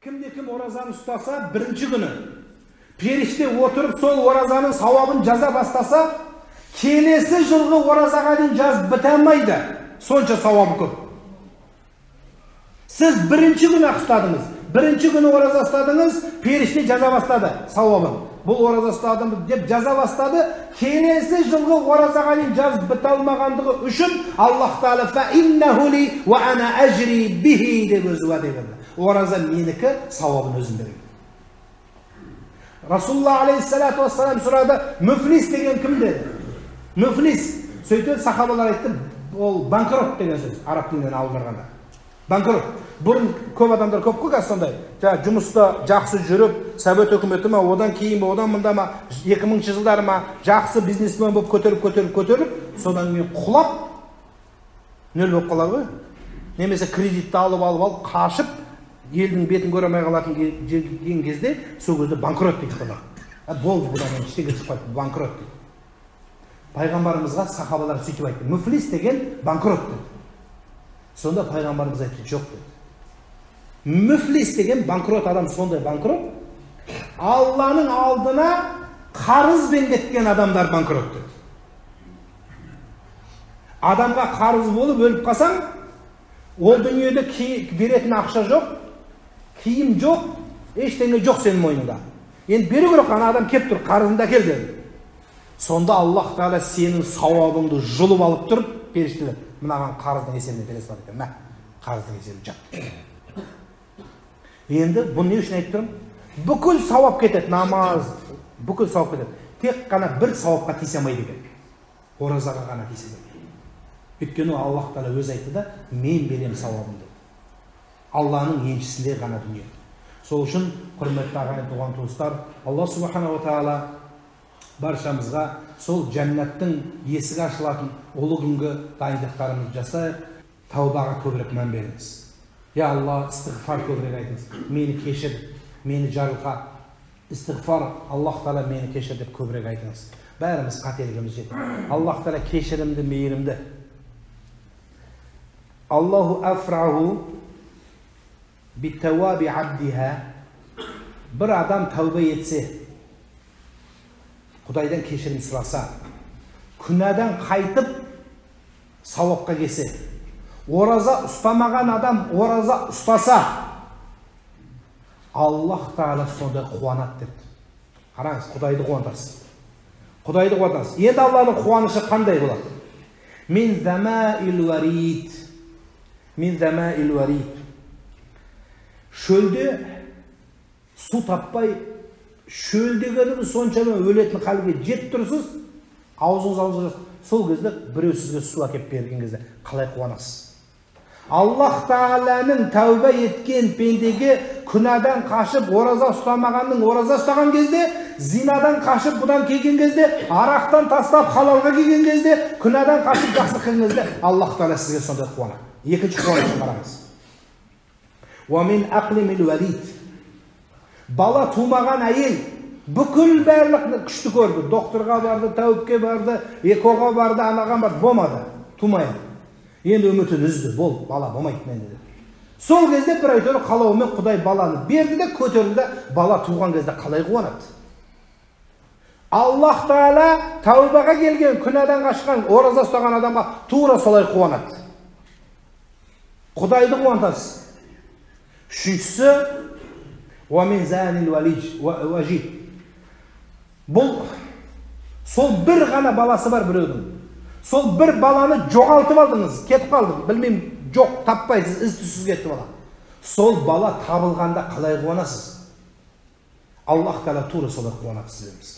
Кім оразаны ұстаса, бірінші күні періште отырып сол оразаның сауабын жаза бастаса, келесі жылғы оразаға дейін жазып біте алмайды. Сонша сауабы көп. Сіз бірінші күні ұстадыңыз, бірінші күні ораза ұстадыңыз, періште жаза бастады сауабын. Бұл ораза ұстадым деп жаза бастады, келесі жылғы оразаға дейін жазып біте алмағандығы үшін Аллах Тағала фа иннаху ли ва ана ажри бихи деп өзі уәде берді. Ораза менікі, сауабын өзім беремін. Расулуллах алейхиссалату вассалам сұрады, мүфлис деген кім деді? Мүфлис. Сөйтіп сахабалар айтты, ол банкрот деген сөз, араб тілінен аударғанда. Банкрот. Бұрын көп адамдар көп қой сондай. Жұмыста жақсы жүріп, Совет өкіметі ма, одан кейін одан мұнда ма, 2000 жылдары ма, жақсы бизнесмен болып көтеріп, содан кейін құлап, нөл болып қалар ғой. Немесе кредитті алып, қашып, елдің бетін көре алмай қалатын кезде, сол кезде банкрот дейді бұлар. Болды бұдан ештеңе шықпайды, банкрот дейді. Пайғамбарымызға сахабалар сөйтіп айтты, мүфлис деген банкрот дейді. Сонда пайғамбарымыз айтты, жоқ деді. Мүфлис деген банкрот адам, сондай банкрот, Алланың алдына қарызбен кеткен адамдар банкрот деді. Адамға қарыз болып өліп қалсаң, ол дүниеде беретін ақша жоқ, киім жоқ, ештеңе жоқ сенің мойныңда. Енді беру керек, ана адам кеп тұр, қарызында кел деді. Сонда Аллах Тағала сенің сауабыңды жұлып алып тұрып, періштелер, мынаған қарыздың есебіне бере салады екен. Мә, қарыздың есебі жат. Енді бұл не үшін айтып тұрмын? Бүкіл сауап кетеді, намаз, бүкіл сауап кетеді. Тек қана бір сауапқа тисе алмайды екен. Оразаға ғана тисе алмайды. Өйткені Аллах Тағала өзі айтты да, мен берем сауабымды. Алланың еншісінде ғана дүние. Сол үшін, құрметті ағайын туған туыстар, Алла Субханаху ва Тағала баршамызға сол жәннаттың есігі ашылатын ұлы күнгі дайындықтарымызды жасайық, таубаға көбірек мән беріңіз. Я Алла, истиғфар көбірек айтыңыз. Мені кешір, мені жарылқа. Истиғфар, Аллах Тағала мені кешір деп көбірек айтыңыз. Бәріміз қателігіміз жетті. Аллах Тағала кешірімді, мейірімді. Аллаху афраху биттауаби абдиха. Бір адам тәубе етсе, Құдайдан кешірім сұраса, күнәдан қайтып сауапқа келсе, ораза ұстамаған адам ораза ұстаса, Аллах Тағала сондай қуанады депті. Қараңыз, Құдайды қуантасыз. Құдайды қуантасыз. Енді Алланың қуанышы қандай болады? Мин замаил варид. Мин замаил варид. Шөлде су таппай, шөлдегені соншама өлетін халге жетіп тұрсыз, аузыңыз, сол кезде біреу сізге су әкеп берген кезде қалай қуанасыз? Аллах Тағаланың тәубе еткен пендеге күнәдан қашып, ораза ұстамағанның ораза ұстаған кезде, зинадан қашып, бұдан келген кезде, арақтан тастап, халалға келген кезде, күнәдан қашып, жақсы келген кезде, Аллах Тағала сізге сондай қуанады. Екінші қуанышын қараңыз. Ва мин ақлимил валид. Бала тумаған әйел бүкіл барлық күшті көрді. Докторға барды, тәуіпке барды, экоға барды, анаған барды, болмады, тумайды. Енді үмітін үзді, бол, бала болмайды мен деді. Сол кезде бір айтыр қалауымен Құдай баланы берді де, көтерді де, бала туған кезде қалай қуанады? Аллах Тағала тәубаға келген, күнәдан қашқан, ораза ұстаған адамға тура солай қуанады. Құдайды қуантасыз. Үшіншісі, уамин занил важид. Бұл сол бір ғана баласы бар біреудің. Сол бір баланы жоғалтып алдыңыз, кетіп қалды, білмеймін, жоқ, таппайсыз, із-түссіз кетті бала. Сол бала табылғанда қалай қуанасыз? Аллах Тағала тура солай қуанады сіздеріміз.